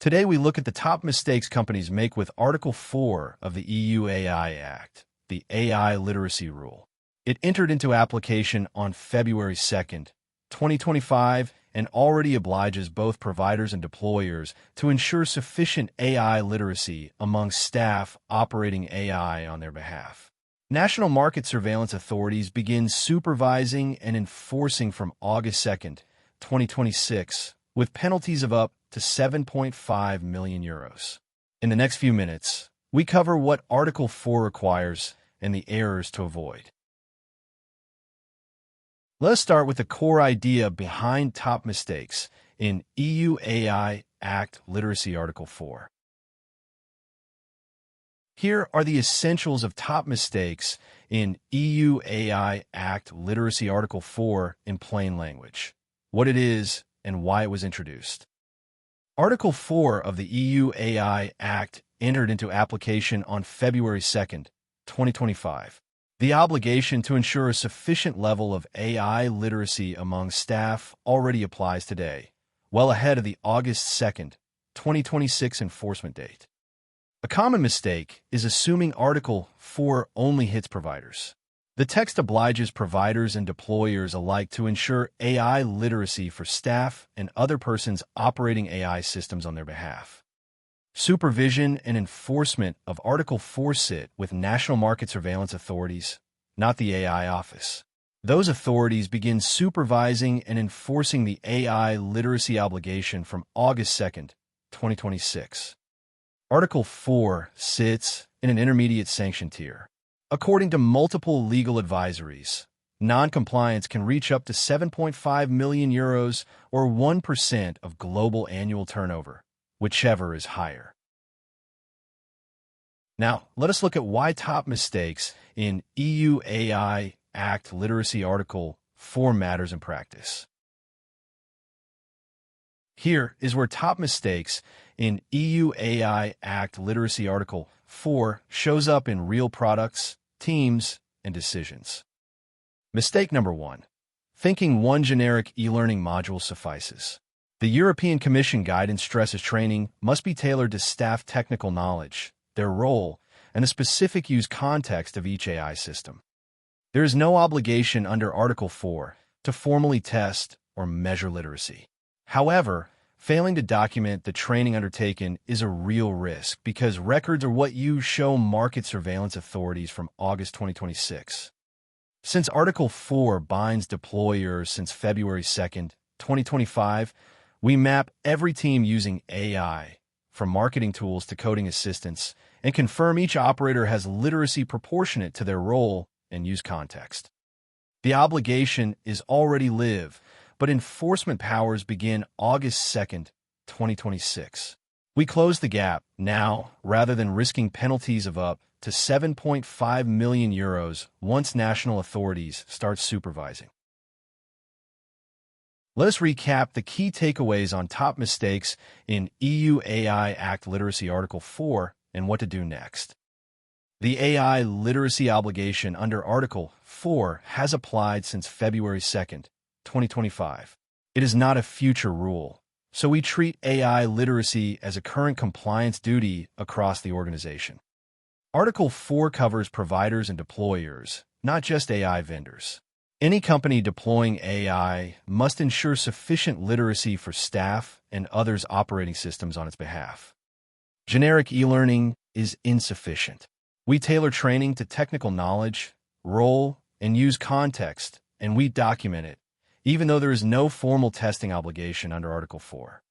Today we look at the top mistakes companies make with Article 4 of the EU AI Act, the AI Literacy Rule. It entered into application on February 2nd, 2025, and already obliges both providers and deployers to ensure sufficient AI literacy among staff operating AI on their behalf. National market surveillance authorities begin supervising and enforcing from August 2nd, 2026, with penalties of up to 7.5 million euros. In the next few minutes, we cover what Article 4 requires and the errors to avoid. Let's start with the core idea behind top mistakes in EU AI Act Literacy Article 4. Here are the essentials of top mistakes in EU AI Act Literacy Article 4 in plain language, what it is and why it was introduced. Article 4 of the EU AI Act entered into application on February 2nd, 2025. The obligation to ensure a sufficient level of AI literacy among staff already applies today, well ahead of the August 2nd, 2026 enforcement date. A common mistake is assuming Article 4 only hits providers. The text obliges providers and deployers alike to ensure AI literacy for staff and other persons operating AI systems on their behalf. Supervision and enforcement of Article 4 sit with national market surveillance authorities, not the AI office. Those authorities begin supervising and enforcing the AI literacy obligation from August 2nd, 2026. Article 4 sits in an intermediate sanction tier. According to multiple legal advisories, non-compliance can reach up to 7.5 million euros or 1% of global annual turnover, whichever is higher. Now, let us look at why top mistakes in EU AI Act Literacy Article 4 matters in practice. Here is where top mistakes in EU AI Act Literacy Article 4 shows up in real products, teams, and decisions. Mistake number 1. Thinking one generic e-learning module suffices. The European Commission guidance stresses training must be tailored to staff technical knowledge, their role, and the specific use context of each AI system. There is no obligation under Article 4 to formally test or measure literacy. However, failing to document the training undertaken is a real risk because records are what you show market surveillance authorities from August 2026. Since Article 4 binds deployers since February 2nd, 2025, we map every team using AI, from marketing tools to coding assistance, and confirm each operator has literacy proportionate to their role and use context. The obligation is already live, but enforcement powers begin August 2nd, 2026. We close the gap now rather than risking penalties of up to 7.5 million euros once national authorities start supervising. Let us recap the key takeaways on top mistakes in EU AI Act Literacy Article 4 and what to do next. The AI literacy obligation under Article 4 has applied since February 2nd, 2025. It is not a future rule, so we treat AI literacy as a current compliance duty across the organization. Article 4 covers providers and deployers, not just AI vendors. Any company deploying AI must ensure sufficient literacy for staff and others operating systems on its behalf. Generic e-learning is insufficient. We tailor training to technical knowledge, role, and use context, and we document it, even though there is no formal testing obligation under Article 4.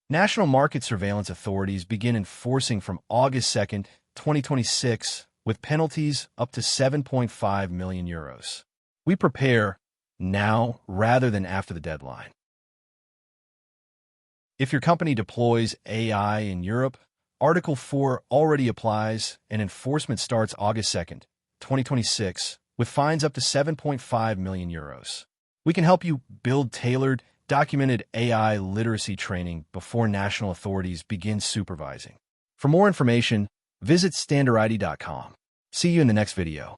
National market surveillance authorities begin enforcing from August 2nd, 2026, with penalties up to 7.5 million euros. We prepare now rather than after the deadline. If your company deploys AI in Europe, Article 4 already applies and enforcement starts August 2nd, 2026, with fines up to 7.5 million euros. We can help you build tailored, documented AI literacy training before national authorities begin supervising. For more information, visit Standarity.com. See you in the next video.